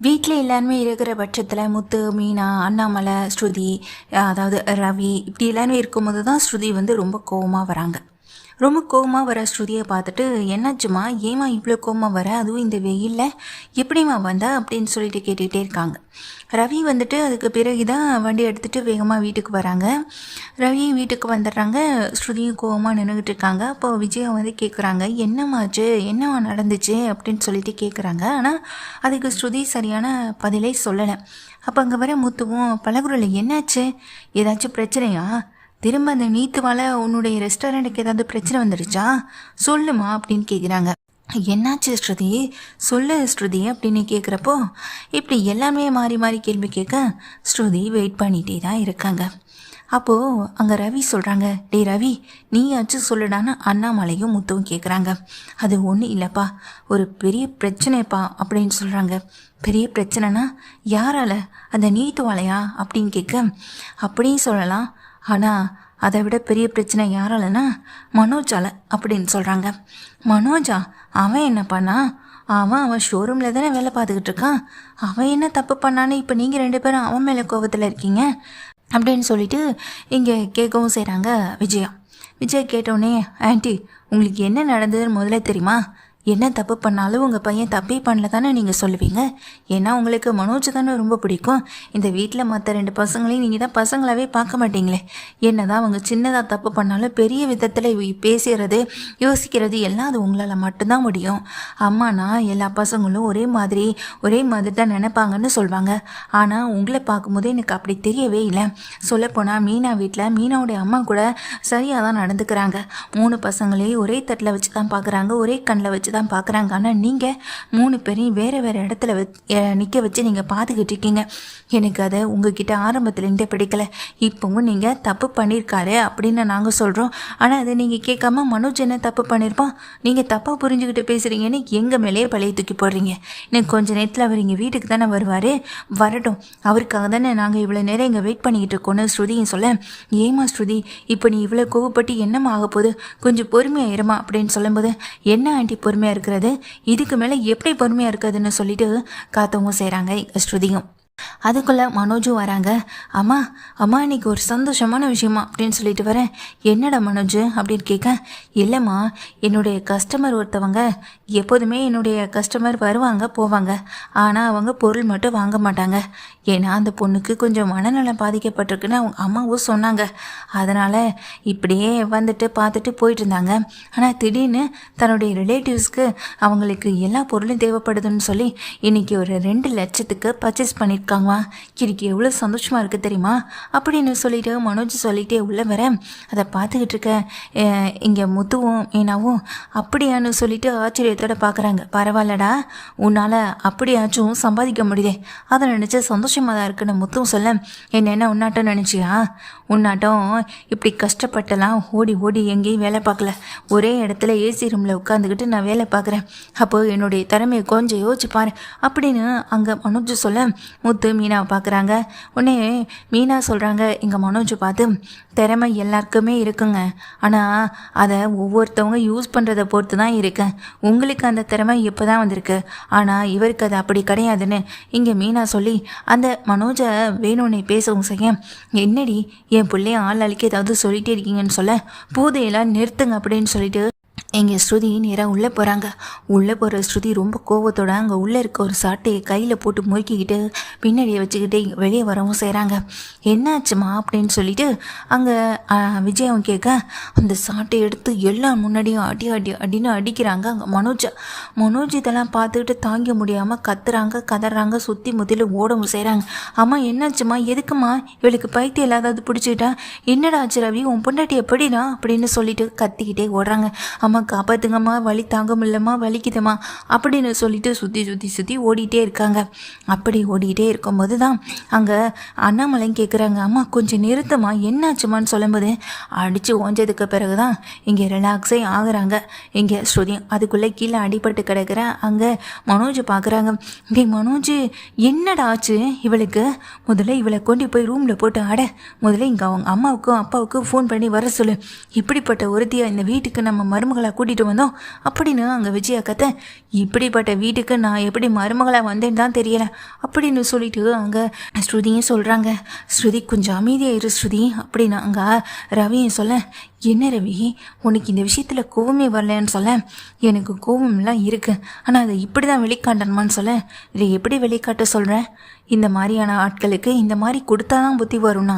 வீட்டில் எல்லாருமே இருக்கிற பட்சத்தில் முத்து, மீனா, அண்ணாமலை, ஸ்ருதி, அதாவது ரவி இப்படி எல்லாருமே இருக்கும்போது தான் ஸ்ருதி வந்து ரொம்ப கோவமாக வராங்க. ரொம்ப கோவமாக வர ஸ்ருதியை பார்த்துட்டு, என்னாச்சுமா, ஏமா இவ்வளோ கோவமாக வர, அதுவும் இந்த வெயிலில் எப்படிம்மா வந்தா அப்படின்னு சொல்லிட்டு கேட்டுக்கிட்டே இருக்காங்க. ரவி வந்துட்டு அதுக்கு பிறகு தான் வண்டி எடுத்துகிட்டு வேகமாக வீட்டுக்கு வராங்க. ரவியும் வீட்டுக்கு வந்துடுறாங்க. ஸ்ருதியும் கோவமாக நின்றுக்கிட்டு இருக்காங்க. அப்போ விஜயா வந்து கேட்குறாங்க, என்னம்மாச்சு, என்னம்மா நடந்துச்சு அப்படின்னு சொல்லிட்டு கேட்குறாங்க. ஆனால் அதுக்கு ஸ்ருதி சரியான பதிலே சொல்லலை. அப்போ அங்கே வர முத்துவும், பலகுரல் என்னாச்சு, ஏதாச்சும் பிரச்சனையா, திரும்ப அந்த நீத்துவால உன்னுடைய ரெஸ்டாரண்ட்டுக்கு ஏதாவது பிரச்சனை வந்துடுச்சா, சொல்லுமா அப்படின்னு கேட்குறாங்க. என்னாச்சு ஸ்ருதி, சொல்லு ஸ்ருதி அப்படின்னு கேட்குறப்போ இப்படி எல்லாமே மாறி மாறி கேள்வி கேட்க ஸ்ருதி வெயிட் பண்ணிகிட்டே தான் இருக்காங்க. அப்போது அங்கே ரவி சொல்கிறாங்க, டே ரவி, நீயாச்சும் சொல்லுடான்னு அண்ணாமலையும் முத்துவும் கேட்குறாங்க. அது ஒன்றும் இல்லைப்பா, ஒரு பெரிய பிரச்சனைப்பா அப்படின்னு சொல்கிறாங்க. பெரிய பிரச்சனைனா யாரால, அந்த நீத்துவாலையா அப்படின்னு கேட்க, அப்படியும் சொல்லலாம், ஆனால் அதை விட பெரிய பிரச்சனை யாராலனா மனோஜால அப்படின்னு சொல்கிறாங்க. மனோஜா, அவன் என்ன பண்ணா, அவன் ஷோரூமில் தானே வேலை பார்த்துக்கிட்டு இருக்கான், அவன் என்ன தப்பு பண்ணான்னு இப்போ நீங்கள் 2 பேரும் அவன் மேலே கோபத்தில் இருக்கீங்க அப்படின்னு சொல்லிட்டு இங்கே கேட்கவும் செய்கிறாங்க விஜயா. விஜய் கேட்டோடனே, ஆண்டி உங்களுக்கு என்ன நடந்ததுன்னு முதல்ல தெரியுமா, என்ன தப்பு பண்ணாலும் உங்கள் பையன் தப்பே பண்ணல தானே நீங்கள் சொல்லுவீங்க, ஏன்னா உங்களுக்கு மனோஜ் தானே ரொம்ப பிடிக்கும். இந்த வீட்டில் மற்ற 2 பசங்களையும் நீங்கள் தான் பசங்களாகவே பார்க்க மாட்டீங்களே. என்ன தான் அவங்க சின்னதாக தப்பு பண்ணாலும் பெரிய விதத்தில் பேசுகிறது யோசிக்கிறது எல்லாம் அது உங்களால் மட்டும்தான் முடியும். அம்மானா எல்லா பசங்களும் ஒரே மாதிரி தான் நினைப்பாங்கன்னு சொல்லுவாங்க. ஆனால் உங்களை பார்க்கும்போது எனக்கு அப்படி தெரியவே இல்லை. சொல்லப்போனால் மீனா வீட்டில் மீனாவுடைய அம்மா கூட சரியாக தான் நடந்துக்கிறாங்க. 3 பசங்களையும் ஒரே தட்டில் வச்சு தான் பார்க்குறாங்க, ஒரே கண்ணில் வச்சு தான் பார்க்குறாங்க. ஆனால் நீங்கள் 3 பேரையும் வேறு இடத்துல நிற்க வச்சு நீங்கள் பார்த்துக்கிட்டு இருக்கீங்க. எனக்கு அதை உங்ககிட்ட ஆரம்பத்துலேருந்தே பிடிக்கலை. இப்போவும் நீங்கள் தப்பு பண்ணியிருக்காரு அப்படின்னு நாங்கள் சொல்கிறோம். ஆனால் அதை நீங்கள் கேட்காம மனோஜ் என்ன தப்பு பண்ணியிருப்பான், நீங்கள் தப்பாக புரிஞ்சுக்கிட்டு பேசுகிறீங்கன்னு எங்கள் மேலேயே பழைய தூக்கி போடுறீங்க. இன்னும் கொஞ்சம் நேரத்தில் அவர் இங்கே வீட்டுக்கு தானே வருவார், வரட்டும், அவருக்காக தானே நாங்கள் இவ்வளோ நேரம் இங்கே வெயிட் பண்ணிக்கிட்டு இருக்கோன்னு ஸ்ருதியும் சொல்ல, ஏமா ஸ்ருதி இப்போ நீ இவ்வளோ கோவப்பட்டு என்னம்மா ஆக போகுது, கொஞ்சம் பொறுமையாக இருமா அப்படின்னு சொல்லும்போது, என்ன ஆண்டி பொறுமையாக இருக்கிறது, இதுக்கு மேலே எப்படி பொறுமையாக இருக்குதுன்னு சொல்லிட்டு காத்தவும் செய்கிறாங்க ஸ்ருதியும். அதுக்குள்ளே மனோஜும் வராங்க. அம்மா அம்மா இன்னைக்கு ஒரு சந்தோஷமான விஷயமா அப்படின்னு சொல்லிட்டு வரேன். என்னடா மனோஜ் அப்படின்னு கேட்க, இல்லைம்மா, என்னுடைய கஸ்டமர் ஒருத்தவங்க, எப்போதுமே என்னுடைய கஸ்டமர் வருவாங்க போவாங்க, ஆனால் அவங்க பொருள் மட்டும் வாங்க மாட்டாங்க. ஏன்னா அந்த பொண்ணுக்கு கொஞ்சம் மனநலம் பாதிக்கப்பட்டிருக்குன்னு அவங்க அம்மாவும் சொன்னாங்க. அதனால் இப்படியே வந்துட்டு பார்த்துட்டு போயிட்டு இருந்தாங்க. ஆனால் திடீர்னு தன்னுடைய ரிலேட்டிவ்ஸ்க்கு அவங்களுக்கு எல்லா பொருளும் தேவைப்படுதுன்னு சொல்லி இன்றைக்கி ஒரு 2 லட்சத்துக்கு பர்ச்சேஸ் பண்ணியிருக்காங்கம்மா. எனக்கு எவ்வளோ சந்தோஷமாக இருக்குது தெரியுமா அப்படின்னு சொல்லிட்டு மனோஜ் சொல்லிகிட்டே உள்ளே வர, அதை பார்த்துக்கிட்டு இருக்க இங்கே முத்துவும் மீனாவும் அப்படியான்னு சொல்லிட்டு ஆச்சரியத்தோடு பார்க்குறாங்க. பரவாயில்லடா, உன்னால் அப்படியாச்சும் சம்பாதிக்க முடியுதே, அதை நினச்சி சந்தோஷமாக தான் இருக்குன்னு முத்துவும் சொல்ல, என்ன உன்னாட்டம் நினச்சியா, உன்னாட்டம் இப்படி கஷ்டப்பட்டலாம் ஓடி ஓடி எங்கேயும் வேலை பார்க்கல, ஒரே இடத்துல ஏசி ரூமில் உட்காந்துக்கிட்டு நான் வேலை பார்க்குறேன். அப்போது என்னுடைய திறமையை கொஞ்சம் யோசிச்சு பாரு அப்படின்னு அங்கே மனோஜ் சொல்ல, முத்து மீனாவை பார்க்குறாங்க. உடனே மீனா சொல்கிறாங்க எங்கள் மனோஜ் பார்த்து, திறமை எல்லாருக்குமே இருக்குங்க, ஆனால் அதை ஒவ்வொருத்தவங்க யூஸ் பண்ணுறதை பொறுத்து தான் இருக்கு. உங்களுக்கு அந்த திறமை இப்போ தான் வந்திருக்கு, ஆனால் இவருக்கு அது அப்படி கிடையாதுன்னு இங்கே மீனா சொல்லி அந்த மனோஜை வேணும்னே பேசவும் செய்ய, என்னடி என் பிள்ளைய ஆள் அழிக்க ஏதாவது சொல்லிகிட்டே இருக்கீங்கன்னு சொல்ல, போதையெல்லாம் நிறுத்துங்க அப்படின்னு சொல்லிட்டு எங்கள் ஸ்ருதி நேராக உள்ளே போகிறாங்க. உள்ளே போகிற ஸ்ருதி ரொம்ப கோவத்தோடு அங்கே உள்ளே இருக்க ஒரு சாட்டையை கையில் போட்டு முறுக்கிக்கிட்டு பின்னாடியை வச்சுக்கிட்டே வெளியே வரவும் செய்கிறாங்க. என்னாச்சுமா அப்படின்னு சொல்லிட்டு அங்கே விஜயாவும் கேட்க, அந்த சாட்டை எடுத்து எல்லாம் முன்னாடியும் அடின்னு அடிக்கிறாங்க அங்கே மனோஜ் இதெல்லாம் பார்த்துக்கிட்டு தாங்க முடியாமல் கதறாங்க, சுற்றி முத்திலும் ஓடவும் செய்கிறாங்க. அம்மா என்னாச்சுமா, எதுக்குமா இவளுக்கு பைத்தியம் இல்லாதது பிடிச்சிக்கிட்டா, என்னடா ஆச்சு ரவி, உன் பொண்டாட்டி எப்படினா அப்படின்னு சொல்லிட்டு கத்திக்கிட்டே ஓடுறாங்க. அம்மா காப்பாத்துங்கம்மா, வலி தாங்க முடியலம்மா, வலிக்குதுமா அப்படின்னு சொல்லிட்டு சுற்றி ஓடிட்டே இருக்காங்க. அப்படி ஓடிக்கிட்டே இருக்கும்போது தான் அங்கே அண்ணாமலையும் கேட்குறாங்க, அம்மா கொஞ்சம் நிறுத்தம்மா, என்னாச்சுமான்னு சொல்லும்போது அடித்து ஓஞ்சதுக்கு பிறகு தான் இங்கே ரிலாக்ஸே ஆகுறாங்க இங்கே ஸ்ருதி. அதுக்குள்ளே கீழே அடிபட்டு கிடக்கிற அங்கே மனோஜ் பார்க்குறாங்க. டே மனோஜ், என்னடா ஆச்சு இவளுக்கு, முதல்ல இவளை கொண்டு போய் ரூமில் போட்டு முதல்ல இங்கே அவங்க அம்மாவுக்கும் அப்பாவுக்கும் ஃபோன் பண்ணி வர சொல்லு, இப்படிப்பட்ட ஒருத்தியாக இந்த வீட்டுக்கு நம்ம மருமகளை கூட்டிகிட்டு வந்தோம் அப்படின்னு அங்கே விஜயா கத்த. இப்படிப்பட்ட வீட்டுக்கு நான் எப்படி மருமகளாக வந்தேன்னு தான் தெரியல அப்படின்னு சொல்லிட்டு அங்கே ஸ்ருதியும் சொல்கிறாங்க. ஸ்ருதி கொஞ்சம் அமைதியாயிரு ஸ்ருதி அப்படின்னு அங்கே ரவியும் சொல்ல. என்ன ரவி, உனக்கு இந்த விஷயத்தில் கோவமே வரலன்னு சொல்ல. எனக்கு கோவம்லாம் இருக்குது, ஆனால் அதை இப்படி தான் வெளிக்காட்டணுமான்னு சொல்ல. இதை எப்படி வெளிக்காட்ட சொல்கிறேன்? இந்த மாதிரியான ஆட்களுக்கு இந்த மாதிரி கொடுத்தா தான் புத்தி வரும்னா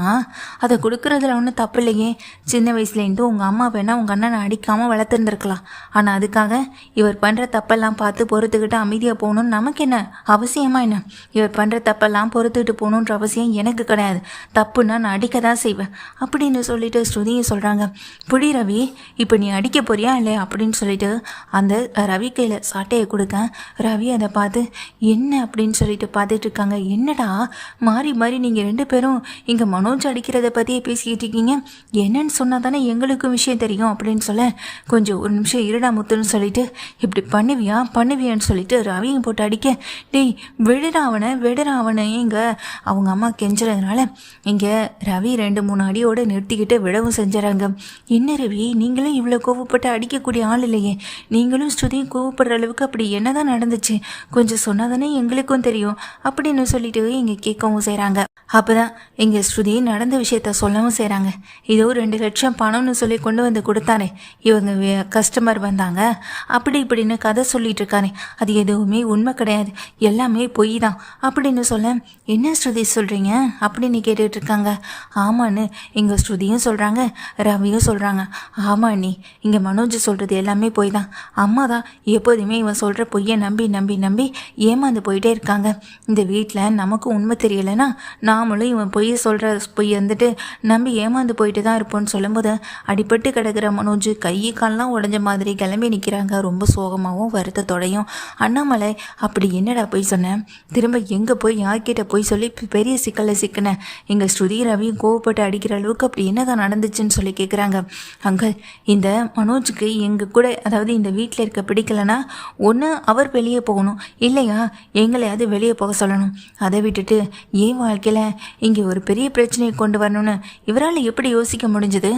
அதை கொடுக்குறதுல ஒன்றும் தப்பு இல்லையே. சின்ன வயசுலேருந்து உங்கள் அம்மா வேணால் உங்கள் அண்ணனை அடிக்காமல் வளர்த்துருந்துருக்கலாம். ஆனால் அதுக்காக இவர் பண்ணுற தப்பெல்லாம் பார்த்து பொறுத்துக்கிட்டு அமைதியாக போகணுன்னு நமக்கு என்ன அவசியமா என்ன? இவர் பண்ணுற தப்பெல்லாம் பொறுத்துக்கிட்டு போகணுன்ற அவசியம் எனக்கு கிடையாது. தப்புன்னா நான் அடிக்க தான் செய்வேன் அப்படின்னு சொல்லிட்டு ஸ்ருதியை சொல்கிறாங்க. புடி ரவி, இப்போ நீ அடிக்க போறியா இல்லையா அப்படின்னு சொல்லிட்டு அந்த ரவி கையில் சாட்டையை கொடுக்க. ரவி அதை பார்த்து என்ன அப்படின்னு சொல்லிட்டு பார்த்துட்டு இருக்காங்க. என்னடா மாறி மாறி நீங்கள் 2 பேரும் இங்கே மனோஜ் அடிக்கிறத பற்றியே பேசிக்கிட்டு இருக்கீங்க, என்னன்னு சொன்னால் தானே எங்களுக்கும் விஷயம் தெரியும் அப்படின்னு சொல்ல. கொஞ்சம் ஒரு நிமிஷம் இருடா முத்துன்னு சொல்லிட்டு இப்படி பண்ணுவியான்னு சொல்லிட்டு ரவியும் போட்டு அடிக்க. டேய் விடுடா அவனை இங்கே அவங்க அம்மா கெஞ்சுறதுனால இங்கே ரவி 2-3 அடியோடு நிறுத்திக்கிட்டு விடவும் செஞ்சுறாங்க. என்ன ரவி, நீங்களும் இவ்வளோ கோவப்பட்டு அடிக்கக்கூடிய ஆள் இல்லையே, நீங்களும் ஸ்ருதியும் கோவப்படுற அளவுக்கு அப்படி என்னதான் நடந்துச்சு, கொஞ்சம் சொன்னால் தானே எங்களுக்கும் தெரியும் அப்படின்னு சொல்லிட்டு இங்கே கேட்கவும் செய்கிறாங்க. அப்போதான் இங்கே ஸ்ருதி நடந்த விஷயத்த சொல்லவும் செய்கிறாங்க. இதோ 2 லட்சம் பணம்னு சொல்லி கொண்டு வந்து கொடுத்தானே, இவங்க கஸ்டமர் வந்தாங்க அப்படி இப்படின்னு கதை சொல்லிட்டு இருக்கானே, அது எதுவுமே உண்மை கிடையாது, எல்லாமே பொய் தான் அப்படின்னு சொல்ல. என்ன ஸ்ருதி சொல்கிறீங்க அப்படின்னு கேட்டுட்டு இருக்காங்க. ஆமான்னு இங்கே ஸ்ருதியும் சொல்கிறாங்க, ரவியும் சொல்கிறாங்க. ஆமா நீ இங்கே மனோஜ் சொல்கிறது எல்லாமே பொய் தான். அம்மா தான் எப்போதுமே இவன் சொல்கிற பொய்யை நம்பி நம்பி நம்பி ஏமாந்து போயிட்டே இருக்காங்க. இந்த வீட்டில் நமக்கும் உண்மை தெரியலைன்னா நாமளும் இவன் பொய் வந்துட்டு நம்பி ஏமாந்து போயிட்டு தான் இருப்போம்னு சொல்லும்போது அடிபட்டு கிடக்கிற மனோஜ் கை கால்லாம் உடஞ்ச மாதிரி கிளம்பி நிற்கிறாங்க. ரொம்ப சோகமாகவும் வருத்தத்தோடையும். அண்ணாமலை, அப்படி என்னடா போய் சொன்னேன், திரும்ப எங்கே போய் யார்கிட்ட போய் சொல்லி பெரிய சிக்கலில் சிக்கினேன், எங்கள் ஸ்ருதி ரவியும் கோவப்பட்டு அடிக்கிற அளவுக்கு அப்படி என்னதான் நடந்துச்சுன்னு சொல்லி கேட்குறாங்க. அங்கே இந்த மனோஜுக்கு எங்கள் கூட, அதாவது இந்த வீட்டில் இருக்க பிடிக்கலைன்னா ஒன்று அவர் வெளியே போகணும், இல்லையா எங்களையாவது வெளியே போக சொல்லணும். அதை விட்டுட்டு ஏன் வாழ்க்கையில் இங்கே ஒரு பெரிய பிரச்சனையை கொண்டு வரணும்னு இவரால் எப்படி யோசிக்க முடிஞ்சது?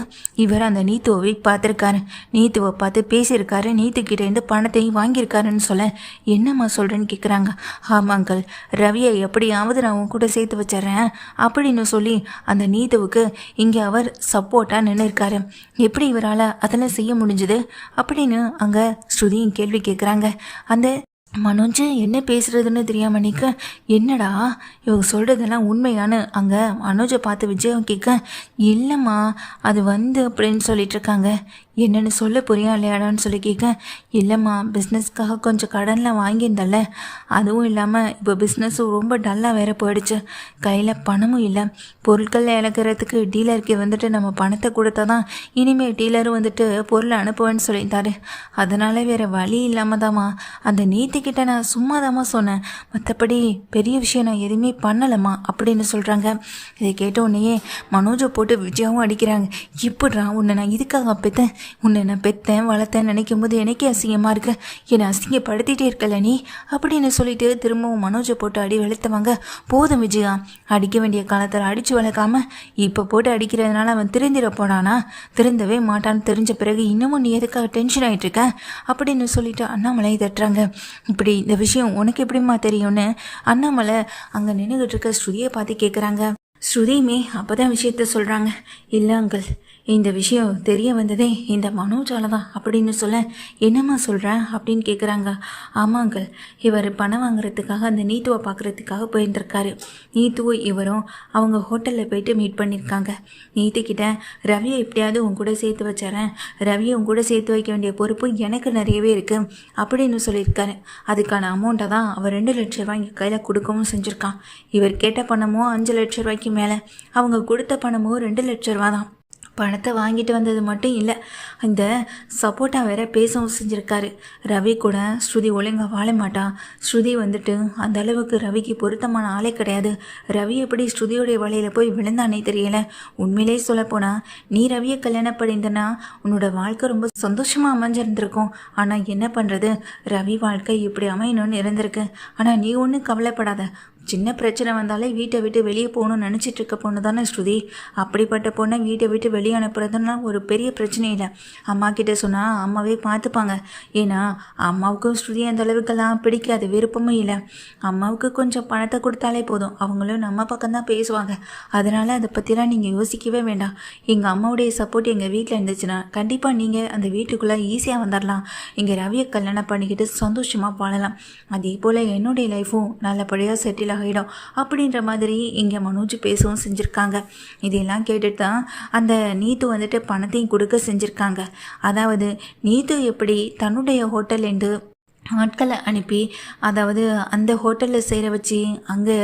இவர் அந்த நீத்துவை பார்த்துருக்காரு, நீத்துவை பார்த்து பேசியிருக்காரு, நீத்துக்கிட்டேருந்து பணத்தையும் வாங்கியிருக்காருன்னு சொல்ல. என்னம்மா சொல்கிறேன்னு கேட்குறாங்க. ஆமாங்கள், ரவியை எப்படியாவது நான் உன் கூட சேர்த்து வச்சிட்றேன் அப்படின்னு சொல்லி அந்த நீத்துவுக்கு இங்கே அவர் சப்போர்ட்டாக நின்று இருக்காரு. எப்படி இவரால் அதெல்லாம் செய்ய முடிஞ்சுது அப்படின்னு அங்கே ஸ்ருதியும் கேள்வி கேட்குறாங்க. அந்த மனோஜ் என்ன பேசுகிறதுன்னு தெரியாமல் நிற்க. என்னடா இவங்க சொல்கிறதெல்லாம் உண்மையானு அங்கே மனோஜை பார்த்து விஜயம் கேட்க. இல்லைம்மா அது அப்படின்னு சொல்லிட்டு இருக்காங்க. என்னென்னு சொல்ல புரியா இல்லையாடான்னு சொல்லி கேட்க. இல்லைம்மா பிஸ்னஸ்க்காக கொஞ்சம் கடன்லாம் வாங்கியிருந்தல, அதுவும் இல்லாமல் இப்போ பிஸ்னஸும் ரொம்ப டல்லாக வேற போயிடுச்சு, கையில் பணமும் இல்லை, பொருட்கள் இழக்கிறதுக்கு டீலருக்கு வந்துட்டு நம்ம பணத்தை கொடுத்தா தான் இனிமேல் டீலரும் வந்துட்டு பொருளை அனுப்புவேன்னு சொல்லியிருந்தாரு. அதனால் வேறு வழி இல்லாமல் தாம்மா அந்த நீத்திக்கிட்ட நான் சும்மா தாம்மா சொன்னேன், மற்றபடி பெரிய விஷயம் நான் எதுவுமே பண்ணலைம்மா அப்படின்னு சொல்கிறாங்க. இதை கேட்ட உடனேயே மனோஜை போட்டு விஜயாவும் அடிக்கிறாங்க. இப்படிடா உன்னை நான் இதுக்காக பெற்றேன், உன்னை நான் பெற்றேன் வளர்த்தேன் நினைக்கும் போது எனக்கே அசிங்கமாக இருக்கு, என்னை அசிங்கப்படுத்திகிட்டே இருக்கல நீ அப்படின்னு சொல்லிட்டு திரும்பவும் மனோஜை போட்டு அடி வெளுத்தவங்க. போதும் விஜயா, அடிக்க வேண்டிய காலத்தில் அடித்து வளர்க்காம இப்போ போட்டு அடிக்கிறதுனால அவன் திருந்திட போனானா? திருந்தவே மாட்டான்னு தெரிஞ்ச பிறகு இன்னமும் நீ எதுக்காக டென்ஷன் ஆகிட்டு இருக்க அப்படின்னு சொல்லிட்டு அண்ணாமலை தட்டுறாங்க. இப்படி இந்த விஷயம் உனக்கு எப்படிமா தெரியும்னு அண்ணாமலை அங்கே நின்றுகிட்டு இருக்க ஸ்ருதியை பார்த்து கேட்குறாங்க. ஸ்ருதியுமே அப்போ தான் விஷயத்த சொல்கிறாங்க. இல்லை அங்கிள், இந்த விஷயம் தெரிய வந்ததே இந்த மனோஜால தான் அப்படின்னு சொல்ல. என்னம்மா சொல்கிறேன் அப்படின்னு கேட்குறாங்க. ஆமாங்கள், இவர் பணம் வாங்குறதுக்காக அந்த நீத்துவை பார்க்குறதுக்காக போயிருந்திருக்காரு. நீத்துவும் இவரும் அவங்க ஹோட்டலில் போயிட்டு மீட் பண்ணியிருக்காங்க. நீத்துக்கிட்ட ரவியை எப்படியாவது உன் கூட சேர்த்து வச்சிடறேன், ரவியை உன் கூட சேர்த்து வைக்க வேண்டிய பொறுப்பு எனக்கு நிறையவே இருக்குது அப்படின்னு சொல்லியிருக்காரு. அதுக்கான அமௌண்ட்டை தான் அவர் 2 லட்ச ரூபாய் இங்கே கையில் கொடுக்கவும் செஞ்சுருக்கான். இவர் கேட்ட பணமோ 5 லட்ச ரூபாய்க்கு மேலே, அவங்க கொடுத்த பணமோ 2 லட்ச ரூபா தான். பணத்தை வாங்கிட்டு வந்தது மட்டும் இல்லை, இந்த சப்போர்ட்டா வேற பேசவும் செஞ்சுருக்காரு. ரவி கூட ஸ்ருதி ஒழுங்காக வாழ மாட்டான், ஸ்ருதி வந்துட்டு அந்த அளவுக்கு ரவிக்கு பொருத்தமான ஆளே கிடையாது, ரவி எப்படி ஸ்ருதியோடைய வலையில் போய் விழுந்தானே தெரியல. உண்மையிலே சொல்லப்போனால் நீ ரவியை கல்யாணம் பண்ணியிருந்தனா உன்னோட வாழ்க்கை ரொம்ப சந்தோஷமாக அமைஞ்சிருந்திருக்கும். ஆனால் என்ன பண்ணுறது, ரவி வாழ்க்கை இப்படி அமையணும்னு இருந்திருக்கு. ஆனால் நீ ஒன்றும் கவலைப்படாத, சின்ன பிரச்சனை வந்தாலே வீட்டை விட்டு வெளியே போகணும்னு நினச்சிட்டு இருக்க பொண்ணு தானே ஸ்ருதி. அப்படிப்பட்ட பொண்ணை வீட்டை விட்டு வெளியே அனுப்புறதுன்னா ஒரு பெரிய பிரச்சனை இல்லை. அம்மா கிட்ட சொன்னால் அம்மாவே பார்த்துப்பாங்க. ஏன்னா அம்மாவுக்கும் ஸ்ருதி அந்த அளவுக்கெல்லாம் பிடிக்காது, விருப்பமும் இல்லை. அம்மாவுக்கு கொஞ்சம் பணத்தை கொடுத்தாலே போதும், அவங்களும் நம்ம பக்கம்தான் பேசுவாங்க. அதனால் அதை பற்றிலாம் நீங்கள் யோசிக்கவே வேண்டாம். எங்கள் அம்மாவுடைய சப்போர்ட் எங்கள் வீட்டில் இருந்துச்சுன்னா கண்டிப்பாக நீங்கள் அந்த வீட்டுக்குள்ளே ஈஸியாக வந்துடலாம். இங்கே ரவியை கல்யாணம் பண்ணிக்கிட்டு சந்தோஷமாக வாழலாம். அதே போல் என்னுடைய லைஃப்பும் நல்லபடியாக செட்டில் ஆகிடும் அப்படின்ற மாதிரி இங்கே மனோஜ் பேசவும் செஞ்சுருக்காங்க. இதெல்லாம் கேட்டுட்டு தான் அந்த நீத்து வந்துட்டு பணத்தையும் கொடுக்க செஞ்சுருக்காங்க. அதாவது நீத்து எப்படி தன்னுடைய ஹோட்டல்லேருந்து ஆட்களை அனுப்பி, அதாவது அந்த ஹோட்டலில் சேர வச்சு அங்கே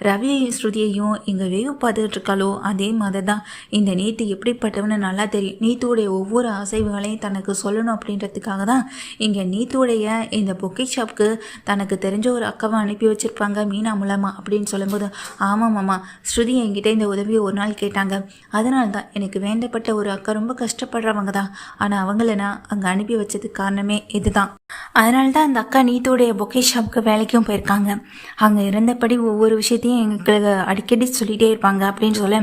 ரவியையும் ஸ்ருதியையும் இங்கே வேவு பார்த்துட்டு இருக்காளோ அதே மாதிரி தான் இந்த நீத்து எப்படிப்பட்டவன்னு நல்லா தெரியும். நீத்துடைய ஒவ்வொரு அசைவுகளையும் தனக்கு சொல்லணும் அப்படின்றதுக்காக தான் இங்கே நீத்துடைய இந்த பொக்கே ஷாப்புக்கு தனக்கு தெரிஞ்ச ஒரு அக்காவை அனுப்பி வச்சுருப்பாங்க மீனா மூலமாக அப்படின்னு சொல்லும்போது, ஆமாம் மாமா, ஸ்ருதி என்கிட்ட இந்த உதவியை ஒரு நாள் கேட்டாங்க. அதனால தான் எனக்கு வேண்டப்பட்ட ஒரு அக்கா ரொம்ப கஷ்டப்படுறவங்க தான், ஆனால் அவங்கள நான் அங்கே அனுப்பி வச்சதுக்கு காரணமே இதுதான். அதனால தான் அந்த அக்கா நீத்தோடைய பொக்கே ஷாப்புக்கு வேலைக்கும் போயிருக்காங்க. அங்கே இருந்தபடி ஒவ்வொரு விஷயத்தையும் எங்களுக்கு அடிக்கடி சொல்லிகிட்டே இருப்பாங்க அப்படின்னு சொல்ல,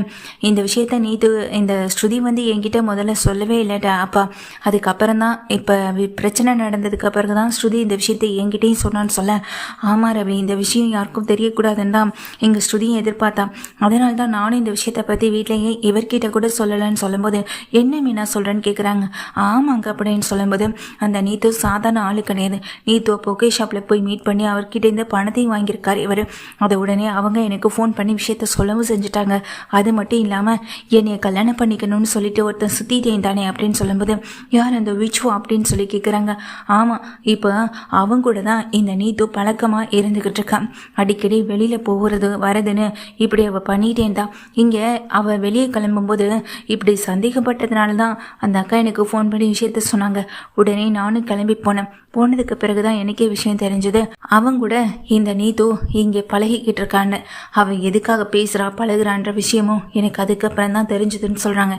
இந்த விஷயத்த நீத்து இந்த ஸ்ருதி வந்து என்கிட்ட முதல்ல சொல்லவே இல்லைடா அப்பா. அதுக்கப்புறம் தான் இப்போ பிரச்சனை நடந்ததுக்கு அப்புறம் தான் ஸ்ருதி இந்த விஷயத்தை என்கிட்டையும் சொன்னான்னு சொல்ல, ஆமாம் ரவி, இந்த விஷயம் யாருக்கும் தெரியக்கூடாதுன்னு தான் எங்கள் ஸ்ருதியை எதிர்பார்த்தா. அதனால தான் நானும் இந்த விஷயத்தை பற்றி வீட்டிலேயே இவர்கிட்ட கூட சொல்லலைன்னு சொல்லும்போது, என்ன மீனா சொல்கிறேன்னு கேட்குறாங்க. ஆமாங்க அப்படின்னு சொல்லும்போது, அந்த நீத்து சாதாரண ஆளு கிடையாது. நீத்து பொக்கே ஷாப்பில் போய் மீட் பண்ணி அவர்கிட்ட இந்த பணத்தையும் வாங்கியிருக்காரு இவர். அதை உடனே அவங்க எனக்கு ஃபோன் பண்ணி விஷயத்த சொல்லவும் செஞ்சுட்டாங்க. அது மட்டும் இல்லாமல் என்னைய கல்யாணம் பண்ணிக்கணும்னு சொல்லிட்டு ஒருத்தன் சுற்றிட்டேன் தானே அப்படின்னு சொல்லும்போது, யார் அந்த விச்சுவோ அப்படின்னு சொல்லி கேட்குறாங்க. ஆமாம், இப்போ அவங்க கூட தான் இந்த நீத்து பழக்கமாக இருந்துக்கிட்டு இருக்கான். அடிக்கடி வெளியில் போகிறது வரதுன்னு இப்படி அவள் பண்ணிட்டேன் தான். இங்கே அவள் வெளியே கிளம்பும்போது இப்படி சந்தேகப்பட்டதுனால தான் அந்த அக்கா எனக்கு ஃபோன் பண்ணி விஷயத்த சொன்னாங்க. உடனே நானும் கிளம்பி போனதுக்கு பிறகுதான் எனக்கே விஷயம் தெரிஞ்சது. அவங்க கூட இந்த நீத்து இங்கே பழகிக்கிட்டு இருக்கான்னு, அவன் எதுக்காக பேசுகிறா பழகுறான்ற விஷயமும் எனக்கு அதுக்கப்புறம் தான் தெரிஞ்சதுன்னு சொல்கிறாங்க.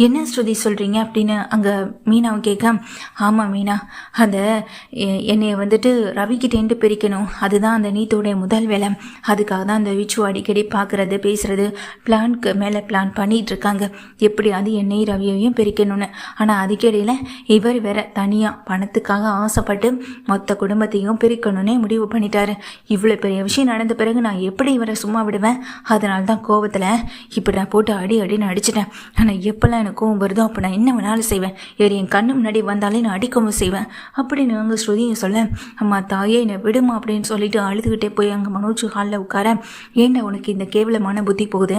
என்ன ஸ்ருதி சொல்கிறீங்க அப்படின்னு அங்கே மீனாவை கேட்க, ஆமாம் மீனா, அந்த என்னைய வந்துட்டு ரவிக்கிட்டேன்ட்டு பிரிக்கணும், அதுதான் அந்த நீத்தோடைய முதல் வேலை. அதுக்காக தான் அந்த விச்சு அடிக்கடி பார்க்குறது பேசுகிறது பிளான்க்கு மேலே பிளான் பண்ணிகிட்ருக்காங்க, எப்படியாவது என்னையும் ரவியையும் பிரிக்கணும்னு. ஆனால் அதுக்கிடையில் இவர் வேற தனியாக பணத்துக்காக ஆசைப்பட்டு மொத்த குடும்பத்தையும் பிரிக்கணும்னே முடிவு பண்ணிட்டாரு. இவ்வளோ பெரிய விஷயம் நடந்த பிறகு நான் எப்படி இவரை சும்மா விடுவேன்? அதனால தான் கோவத்தில் இப்படி நான் போட்டு அடின்னு அடிச்சிட்டேன். ஆனால் எப்போல்லாம் எனக்கும் வருதோ அப்போ நான் என்ன வேணாலும் செய்வேன். இவர் என் கண்ணு முன்னாடி வந்தாலே நான் அடிக்கவும் செய்வேன் அப்படின்னு அவங்க ஸ்ருதியை சொல்ல, அம்மா தாயே என்னை விடுமா அப்படின்னு சொல்லிட்டு அழுதுகிட்டே போய் அங்கே மனோஜ் ஹாலில் உட்கார, ஏன்னா உனக்கு இந்த கேவலமான புத்தி போகுது?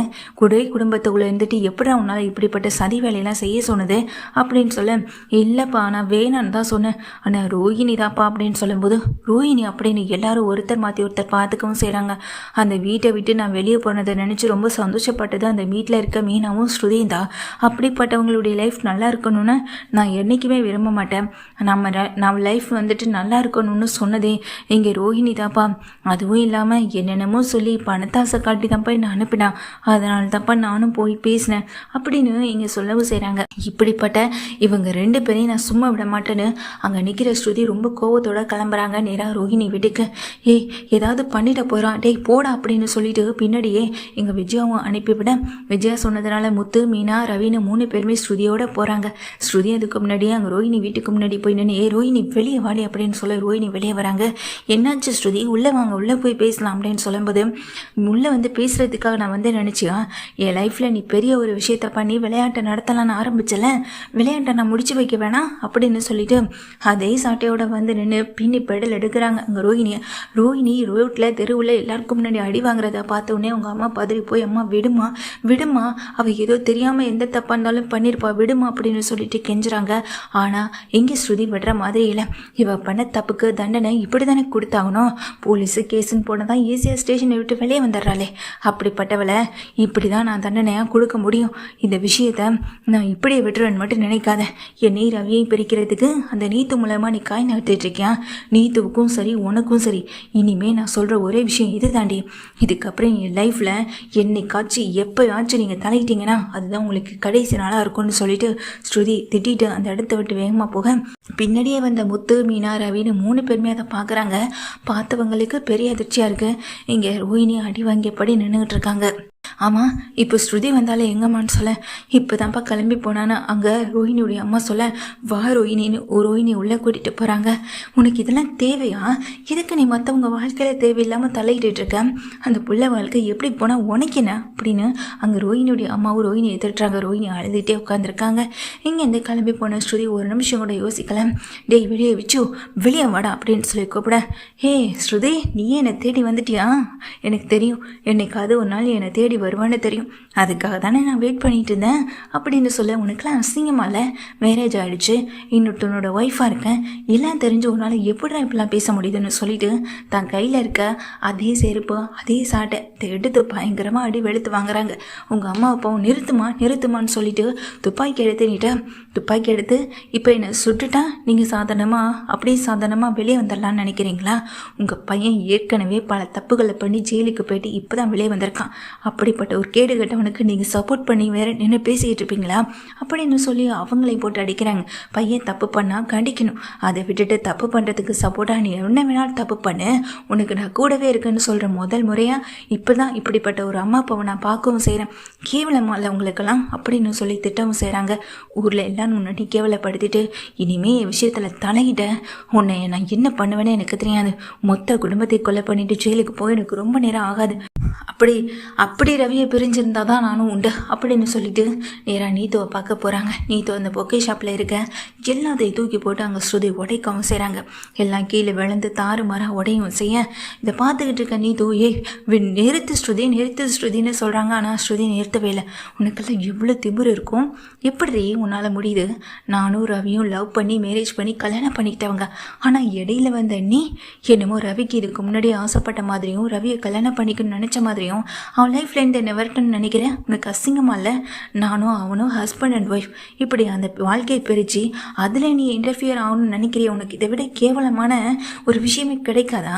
குடும்பத்துக்குள்ளே இருந்துட்டு எப்படி உன்னால் இப்படிப்பட்ட சதி வேலையெல்லாம் செய்ய சொன்னது அப்படின்னு சொல்ல, இல்லைப்பா நான் வேணான்னு தான் சொன்னேன், ஆனால் ரோஹிணி தான்ப்பா அப்படின்னு சொல்லும்போது, ரோஹிணி அப்படின்னு எல்லாரும் ஒருத்தர் மாற்றி ஒருத்தர் பார்த்துக்கவும் செய்கிறாங்க. அந்த வீட்டை விட்டு நான் வெளியே போனதை நினச்சி ரொம்ப சந்தோஷப்பட்டது அந்த வீட்டில் இருக்க மீனாவும் ஸ்ருதியும் தான். அப்படிப்பட்டவங்களுடைய லைஃப் நல்லா இருக்கணும்னு நான் என்றைக்குமே விரும்ப மாட்டேன். நம்ம லைஃப் வந்துட்டு நல்லா இருக்கணும்னு சொன்னதே இங்கே ரோஹிணி தான்ப்பா. அதுவும் இல்லாமல் என்னென்னமோ சொல்லி பணத்தாசை காட்டி தான்ப்பா என்னை அனுப்பினா, அதனால தான்ப்பா நானும் போய் பேசினேன் அப்படின்னு இங்கே சொல்லவும் செய்கிறாங்க. இப்படிப்பட்ட இவங்க ரெண்டு பேரையும் நான் சும்மா விட மாட்டேன்னு அங்கே நிற்கிற ஸ்ருதி ரொம்ப கோவத்தோட கிளம்புறாங்க நேராக ரோஹிணி வீட்டுக்கு. ஏய் ஏதாவது பண்ணிட போகிறான், டேய் போடா அப்படின்னு சொல்லிட்டு பின்னாடியே எங்கள் விஜயாவும் அனுப்பிவிட, விஜயா சொன்னதுனால முத்து மீனா ரவின்னு 3 பேருமே ஸ்ருதியோட போகிறாங்க. ஸ்ருதி அதுக்கு முன்னாடியே அங்கே ரோஹிணி வீட்டுக்கு முன்னாடி போய் நின்று, ரோஹிணி வெளியே வாடி அப்படின்னு சொல்ல ரோஹிணி வெளியே வராங்க. என்னாச்சு ஸ்ருதி, உள்ளே வாங்க உள்ளே போய் பேசலாம் அப்படின்னு சொல்லும்போது, உள்ளே வந்து பேசுகிறதுக்காக நான் வந்து நினச்சியா என் லைஃப்பில் நீ பெரிய ஒரு விஷயத்த பண்ணி விளையாட்டை நடத்தலான்னு ஆரம்பிச்சல, விளையாட்டை நான் முடிச்சு வைக்க வேணாம் அப்படின்னு சொல்லிட்டு அதே சாட்டையோட வந்து நின்று பின்னி பெடல் எடுக்கிறாங்க அங்கே ரோஹிணி ரோட்டில் தெருவில் எல்லாருக்கும் முன்னாடி அடி வாங்குறத பார்த்தோன்னே அவங்க அம்மா பதறி போய், அம்மா விடுமா அவள் ஏதோ தெரியாமல் எந்த தப்பாக இருந்தாலும் பண்ணியிருப்பா, விடுமா அப்படின்னு சொல்லிட்டு கெஞ்சுறாங்க. ஆனால் எங்கே ஸ்ருதி விடுற மாதிரி இல்லை. இவள் பண்ண தப்புக்கு தண்டனை இப்படி தானே கொடுத்தாகணும், போலீஸு கேஸுன்னு போனதான் ஈஸியாக ஸ்டேஷனை விட்டு வெளியே வந்துடுறாளே, அப்படிப்பட்டவளை இப்படி தான் நான் தண்டனையாக கொடுக்க முடியும். இந்த விஷயத்த நான் இப்படியே விட்டுருவேன்னு மட்டும் நினைக்காத. என்னை ரவியை பிரிக்கிறதுக்கு அந்த நீத்து மூலமாக நீ காய் நகர்த்திட்டு இருக்கியா? நீத்துவுக்கும் சரி உனக்கும் சரி, இனிமே நான் சொல்கிற ஒரே விஷயம் இது தாண்டி. இதுக்கப்புறம் என் லைஃப்பில் என்னைக்காச்சும் எப்போயாச்சும் நீங்கள் தலையிட்டீங்கன்னா அதுதான் உங்களுக்கு கடைசி நல்லா இருக்கும்னு சொல்லிட்டு ஸ்ருதி திட்டிட்டு அந்த இடத்த விட்டு வேகமாக போக பின்னாடியே வந்த முத்து மீனா ரவின்னு 3 பேருமே அதை பார்க்குறாங்க. பார்த்தவங்களுக்கு பெரிய அதிர்ச்சியாக இருக்குது. இங்கே ரோஹிணி அடி வாங்கியபடி நின்றுக்கிட்டு இருக்காங்க. ஆமாம், இப்போ ஸ்ருதி வந்தாலே எங்கம்மான்னு சொல்ல, இப்போ தான்ப்பா கிளம்பி போனான்னு அங்கே ரோஹிணியுடைய அம்மா சொல்ல, வா ரோஹிணின்னு ரோஹிணி உள்ளே கூட்டிகிட்டு போகிறாங்க. உனக்கு இதெல்லாம் தேவையா? எதுக்கு நீ மற்றவங்க வாழ்க்கையில் தேவையில்லாமல் தலையிட்டு இருக்க? அந்த புள்ள வாழ்க்கை எப்படி போனால் உனக்கு என்ன அப்படின்னு அங்கே ரோஹிணியுடைய அம்மாவும் ரோஹிணி எதிர்த்துறாங்க. ரோஹிணி அழுதுகிட்டே உட்காந்துருக்காங்க. இங்கேருந்து கிளம்பி போன ஸ்ருதி ஒரு நிமிஷம் கூட யோசிக்கல. டேய் வெளியே விச்சு வெளியே வாடா அப்படின்னு சொல்லி கூப்பிட, ஹே ஸ்ருதி, நீயே என்னை தேடி வந்துட்டியா? எனக்கு தெரியும், என்னைக்காவது ஒரு நாள் என்னை தேடி வருவான்னு தெரியும். அதுக்காக தானே நான் வெயிட் பண்ணிட்டு இருந்தேன் அப்படின்னு சொல்ல, உனக்குலாம் அசிங்கமா இல்லை? மேரேஜ் ஆகிடுச்சு, இன்னொருத்தனோட ஒய்ஃபாக இருக்கேன், எல்லாம் தெரிஞ்ச ஒரு நாள் எப்படிடா இப்படிலாம் பேச முடியுதுன்னு சொல்லிட்டு தான் கையில் இருக்க அதே செருப்பு அதே சாட்டை எடுத்து பயங்கரமாக அடி வெளுத்து வாங்குறாங்க. உங்கள் அம்மா அப்பாவும் நிறுத்துமான்னு சொல்லிட்டு துப்பாக்கி எடுத்து இப்போ என்னை சுட்டுட்டா நீங்கள் சாதாரணமாக வெளியே வந்துடலான்னு நினைக்கிறீங்களா? உங்கள் பையன் ஏற்கனவே பல தப்புகளை பண்ணி ஜெயிலுக்கு போயிட்டு இப்போ தான் வெளியே வந்திருக்கான். அப்படிப்பட்ட ஒரு கேடு கட்டவனுக்கு நீங்கள் சப்போர்ட் பண்ணி வேற நின்று பேசிக்கிட்டு இருப்பீங்களா அப்படின்னு சொல்லி அவங்களையும் போட்டு அடிக்கிறாங்க. பையன் தப்பு பண்ணால் கண்டிக்கணும், அதை விட்டுட்டு தப்பு பண்ணுறதுக்கு சப்போர்ட்டாக நீ என்ன வேணாலும் தப்பு பண்ணு, உனக்கு நான் கூடவே இருக்குன்னு சொல்கிற முதல் முறையாக இப்போ தான் இப்படிப்பட்ட ஒரு அம்மா அப்பாவை நான் பார்க்கவும் செய்கிறேன். கேவலமாக இல்லை உங்களுக்கெல்லாம் அப்படின்னு சொல்லி திட்டவும் செய்கிறாங்க. ஊரில் எல்லாம் முன்னாடி கேவலப்படுத்திட்டு இனிமே என் விஷயத்தில் தலையிட உன்னை நான் என்ன பண்ணுவேன்னு எனக்கு தெரியாது. மொத்த குடும்பத்தை கொலை பண்ணிட்டு ஜெயிலுக்கு போய் எனக்கு ரொம்ப நேரம் ஆகாது. அப்படி ரவியை பிரிஞ்சிருந்தா தான் நானும் உண்டு அப்படின்னு சொல்லிட்டு நேராக நீத்துவை பார்க்க போகிறாங்க. நீத்து அந்த பொக்கே ஷாப்பில் இருக்க எல்லாத்தையும் தூக்கி போட்டு அங்கே ஸ்ருதி உடைக்கவும் செய்கிறாங்க. எல்லாம் கீழே விழுந்து தாறுமாறாக உடையும் செய்ய இதை பார்த்துக்கிட்டு இருக்க நீத்து நிறுத்து ஸ்ருதின்னு சொல்கிறாங்க. ஆனால் ஸ்ருதி நிறுத்தவே இல்லை. உனக்கெல்லாம் எவ்வளோ திமிரு இருக்கும், எப்படி உன்னால் முடியுது? நானும் ரவியும் லவ் பண்ணி மேரேஜ் பண்ணி கல்யாணம் பண்ணிக்கிட்டவங்க. ஆனால் இடையில வந்த நீ என்னமோ ரவிக்கு இதுக்கு முன்னாடி ஆசைப்பட்ட மாதிரியும் ரவியை கல்யாணம் பண்ணிக்கணும்னு நினச்ச மாதிரியும் அவன் லைஃப்ல இருந்து என்ன வரட்டும்னு நினைக்கிறேன். உனக்கு அசிங்கமா இல்லை? நானும் அவனும் ஹஸ்பண்ட் அண்ட் ஒய்ஃப், இப்படி அந்த வாழ்க்கையை பிரித்து அதில் நீ இன்டர்ஃபியர் ஆகணும்னு நினைக்கிறிய? உனக்கு இதை விட கேவலமான ஒரு விஷயமே கிடைக்காதா?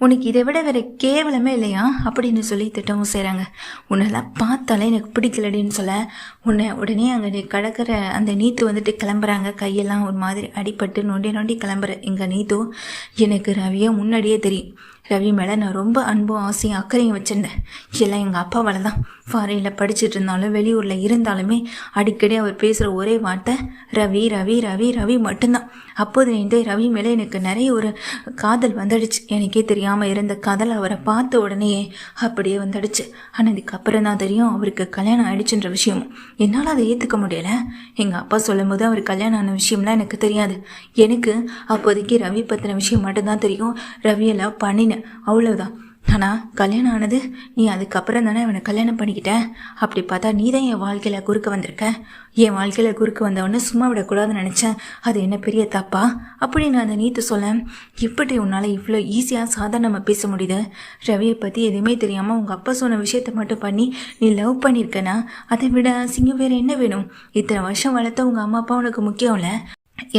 உனக்கு இதை விட வேற கேவலமே இல்லையா அப்படின்னு சொல்லி திட்டமும் செய்கிறாங்க. உன்னெல்லாம் பார்த்தாலே எனக்கு பிடிக்கலடின்னு சொல்ல உடனே அங்கே கடற்கிற அந்த நீத்து வந்துட்டு கிளம்புறாங்க. கையெல்லாம் ஒரு மாதிரி அடிபட்டு நொண்டி கிளம்புற எங்கள் நீத்து, எனக்கு ரவியை முன்னாடியே தெரியும். ரவி மேலே நான் ரொம்ப அன்பும் ஆசையும் அக்கறையும் வச்சுருந்தேன். எல்லாம் எங்கள் அப்பாவால் தான். ஃபாரினில் படிச்சுட்டு இருந்தாலும் வெளியூரில் இருந்தாலுமே அடிக்கடி அவர் பேசுகிற ஒரே வார்த்தை ரவி ரவி ரவி ரவி மட்டும்தான். அப்போது இந்த ரவி மேலே எனக்கு நிறைய ஒரு காதல் வந்துடுச்சு. எனக்கே தெரியாமல் இருந்த காதல் அவரை பார்த்த உடனே அப்படியே வந்துடுச்சு. ஆனால் இதுக்கப்புறம் தான் தெரியும் அவருக்கு கல்யாணம் ஆயிடுச்சுன்ற விஷயமும். என்னால் அதை ஏற்றுக்க முடியலை. எங்கள் அப்பா சொல்லும் போது அவர் கல்யாணம் ஆன விஷயம்லாம் எனக்கு தெரியாது. எனக்கு அப்போதைக்கு ரவி பற்றின விஷயம் மட்டும்தான் தெரியும். ரவியெல்லாம் பண்ணினேன், அவ்வளவுதான். ஆனால் கல்யாணம் ஆனது நீ அதுக்கப்புறம் தானே அவனை கல்யாணம் பண்ணிக்கிட்ட. அப்படி பார்த்தா நீ தான் என் வாழ்க்கையில் குறுக்க வந்திருக்க. என் வாழ்க்கையில் குறுக்க வந்தவொடனே சும்மா விடக்கூடாதுன்னு நினச்சேன். அது என்ன பெரிய தப்பா அப்படின்னு அந்த நீத்து சொல்ல, இப்படி உன்னால் இவ்வளோ ஈஸியாக சாதாரணமாக பேச முடியுது? ரவியை பற்றி எதுவுமே தெரியாமல் உங்கள் அப்பா சொன்ன விஷயத்த மட்டும் பண்ணி நீ லவ் பண்ணியிருக்கனா? அதை விட அசிங்கம் வேறு என்ன வேணும்? இத்தனை வருஷம் வளர்த்த உங்கள் அம்மா அப்பா உனக்கு முக்கியம் இல்லை.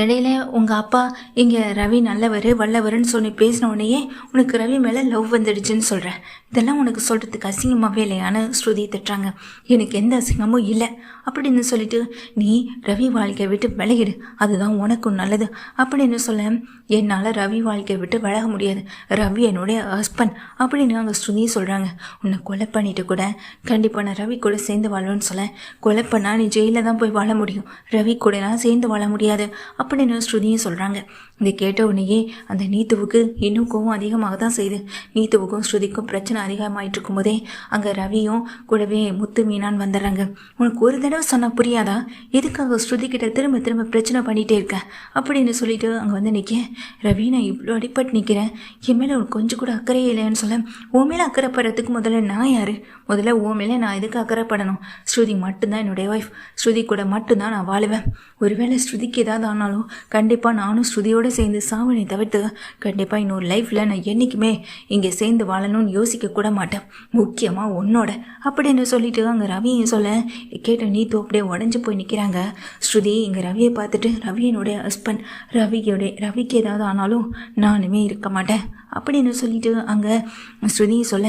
இடையில உங்கள் அப்பா இங்கே ரவி நல்லவர் வல்லவர்னு சொல்லி பேசின உடனேயே உனக்கு ரவி மேலே லவ் வந்துடுச்சுன்னு சொல்கிறேன். இதெல்லாம் உனக்கு சொல்கிறதுக்கு அசிங்கமாகவே இல்லையான்னு ஸ்ருதி திட்டுறாங்க. எனக்கு எந்த அசிங்கமும் இல்லை அப்படின்னு சொல்லிட்டு நீ ரவி வாழ்க்கையை விட்டு விலகிடு, அதுதான் உனக்கும் நல்லது அப்படின்னு சொல்ல, என்னால் ரவி வாழ்க்கையை விட்டு விலக முடியாது, ரவி என்னுடைய ஹஸ்பண்ட் அப்படின்னு அங்கே ஸ்ருதி சொல்கிறாங்க. உன்னை கொலை பண்ணிட்டு கூட கண்டிப்பாக நான் ரவி கூட சேர்ந்து வாழ்வேன்னு சொல்ல, கொலை பண்ணால் நீ ஜெயிலில் தான் போய் வாழ முடியும், ரவி கூட நான் சேர்ந்து வாழ முடியாது அப்படின்னு ஸ்ருதியும் சொல்கிறாங்க. இதை கேட்ட உடனேயே அந்த நீத்துவுக்கு இன்னும் கோவம் அதிகமாக தான் செய்யுது. நீத்துவுக்கும் ஸ்ருதிக்கும் பிரச்சனை அதிகமாகிட்டு இருக்கும்போதே அங்கே ரவியும் கூடவே முத்து மீனான்னு வந்துடுறாங்க. உனக்கு ஒரு தடவை சொன்னால் புரியாதா? எதுக்காக ஸ்ருதி கிட்ட திரும்ப பிரச்சனை பண்ணிகிட்டே இருக்கேன் அப்படின்னு சொல்லிட்டு அங்கே வந்து நிற்க, ரவி நான் இவ்வளோ அடிப்பட்டு நிற்கிறேன், என் மேலே உனக்கு கொஞ்சம் கூட அக்கறையே இல்லைன்னு சொல்ல, உன் மேலே அக்கறைப்படுறதுக்கு முதல்ல நான் யார்? முதல்ல உன் மேலே நான் எதுக்கு அக்கறைப்படணும்? ஸ்ருதி மட்டும்தான் என்னுடைய ஒய்ஃப், ஸ்ருதி கூட மட்டும்தான் நான் வாழுவேன். ஒருவேளை ஸ்ருதிக்கு ஏதாவது ஆனாலும் கண்டிப்பாக நானும் ஸ்ருதியோட கூட சேர்ந்து சாவனை தவிர்த்து கண்டிப்பாக இன்னொரு லைஃப்பில் நான் என்றைக்குமே இங்கே சேர்ந்து வாழணும்னு யோசிக்க கூட மாட்டேன், முக்கியமாக உன்னோட அப்படின்னு சொல்லிட்டு அங்கே ரவியை சொல்ல கேட்ட நீத்து அப்படியே உடஞ்சி போய் நிற்கிறாங்க. ஸ்ருதி இங்கே ரவியை பார்த்துட்டு ரவியனுடைய ஹஸ்பண்ட் ரவிக்கு ஏதாவது ஆனாலும் நானுமே இருக்க மாட்டேன் அப்படின்னு சொல்லிட்டு அங்கே ஸ்ருதியை சொல்ல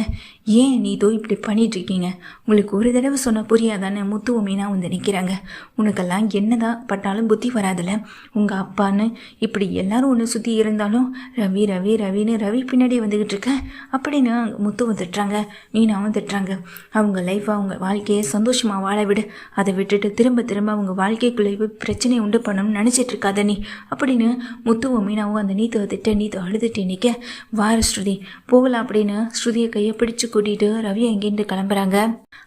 ஏன் நீதோ இப்படி பண்ணிகிட்ருக்கீங்க, உங்களுக்கு ஒரு தடவை சொன்ன புரியாதானே முத்துவும் மீனா வந்து நிற்கிறாங்க, உனக்கெல்லாம் என்னதான் பட்டாலும் புத்தி வராதில்ல, உங்கள் அப்பான்னு இப்படி எல்லாரும் ஒன்று சுற்றி இருந்தாலும் ரவி ரவி ரவின்னு ரவி பின்னாடி வந்துக்கிட்டு இருக்க அப்படின்னு முத்துவும் திட்டுறாங்க, மீனாவும் திட்டுறாங்க. அவங்க லைஃப்பை அவங்க வாழ்க்கையை சந்தோஷமாக வாழ விடு, அதை விட்டுட்டு திரும்ப திரும்ப அவங்க வாழ்க்கைக்குள்ளே பிரச்சனையை உண்டு பண்ணணும்னு நினச்சிட்டு இருக்காத நீ அப்படின்னு முத்துவும் மீனாவும் அந்த நீத்துவை திட்ட நீத்து அழுதுட்டு நிற்க வார ஸ்ருதி போகலாம் அப்படின்னு ஸ்ருதியை கையை பிடிச்சு கூட்டிகிட்டு ரவி எங்கேருந்து கிளம்புறாங்க.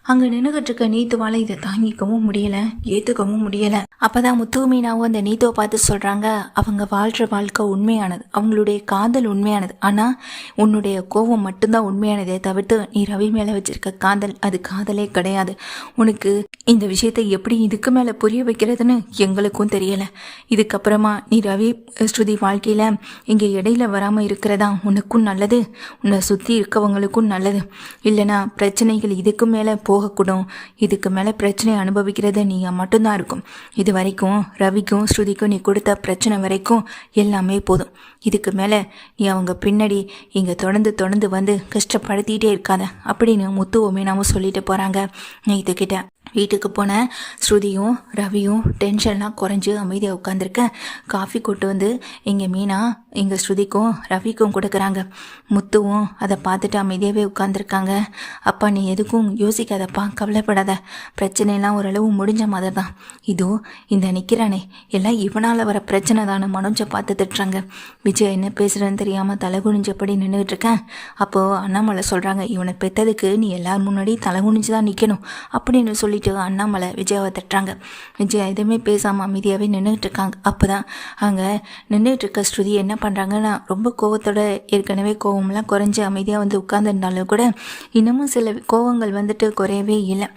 அங்கே நின்றுகிட்டு இருக்க நீத்துவால் இதை தாங்கிக்கவும் முடியலை, ஏற்றுக்கவும் முடியலை. அப்போ தான் முத்து மீனாவும் அந்த நீத்துவை பார்த்து சொல்கிறாங்க, அவங்க வாழ்கிற வாழ்க்கை உண்மையானது, அவங்களுடைய காதல் உண்மையானது, ஆனால் உன்னுடைய கோபம் மட்டும்தான் உண்மையானதே தவிர்த்து நீ ரவி மேலே வச்சிருக்க காதல் அது காதலே கிடையாது. உனக்கு இந்த விஷயத்தை எப்படி இதுக்கு மேலே புரிய வைக்கிறதுன்னு எங்களுக்கும் தெரியலை. இதுக்கப்புறமா நீ ரவி ஸ்ருதி வாழ்க்கையில் இங்கே இடையில வராமல் இருக்கிறதா உனக்கும் நல்லது, உன்னை சுற்றி இருக்கவங்களுக்கும் நல்லது. இல்லைனா பிரச்சனைகள் இதுக்கு மேலே போகக்கூடும், இதுக்கு மேலே பிரச்சனை அனுபவிக்கிறது நீங்கள் மட்டும்தான் இருக்கும். இது வரைக்கும் ரவிக்கும் ஸ்ருதிக்கும் நீ கொடுத்த பிரச்சனை வரைக்கும் எல்லாமே போதும். இதுக்கு மேலே நீ அவங்க பின்னாடி இங்கே தொடர்ந்து வந்து கஷ்டப்படுத்திகிட்டே இருக்காத அப்படின்னு முத்துவும் மீனாவும் சொல்லிட்டு போகிறாங்க. இதுக்கிட்ட வீட்டுக்கு போன ஸ்ருதியும் ரவியும் டென்ஷன்லாம் குறைஞ்சி அமைதியாக உட்காந்துருக்க காஃபி கொண்டு வந்து இங்கே மீனா இங்கே ஸ்ருதிக்கும் ரவிக்கும் கொடுக்குறாங்க. முத்துவும் அதை பார்த்துட்டு அமைதியாகவே உட்காந்துருக்காங்க. அப்பா நீ எதுக்கும் யோசிக்காதப்பா, கவலைப்படாத, பிரச்சனைலாம் ஓரளவு முடிஞ்ச மாதிரி தான். இதோ இந்த நிற்கிறானே எல்லாம் இவனால் வர பிரச்சனை தானே மனோஜை பார்த்து திட்டுறாங்க. விஜய் என்ன பேசுகிறேன்னு தெரியாமல் தலை குனிஞ்சபடி நின்றுட்டு இருக்கேன். அப்போது அண்ணாமலை சொல்கிறாங்க, இவனை பெற்றதுக்கு நீ எல்லார் முன்னாடி தலை குனிஞ்சு தான் நிற்கணும் அப்படின்னு சொல்லிட்டு அண்ணாமலை விஜயாவை தட்டுறாங்க. விஜயா எதுவுமே பேசாமல் அமைதியாகவே நின்றுட்டு இருக்காங்க. அப்போ தான் அங்கே நின்றுட்டு இருக்க ஸ்ருதி என்ன பண்ணுறாங்கன்னா, ரொம்ப கோவத்தோட ஏற்கனவே கோவம்லாம் குறைஞ்சி அமைதியாக வந்து உட்காந்துருந்தாலும் கூட இன்னமும் சில கோவங்கள் வந்துட்டு குறையவே இல்லை.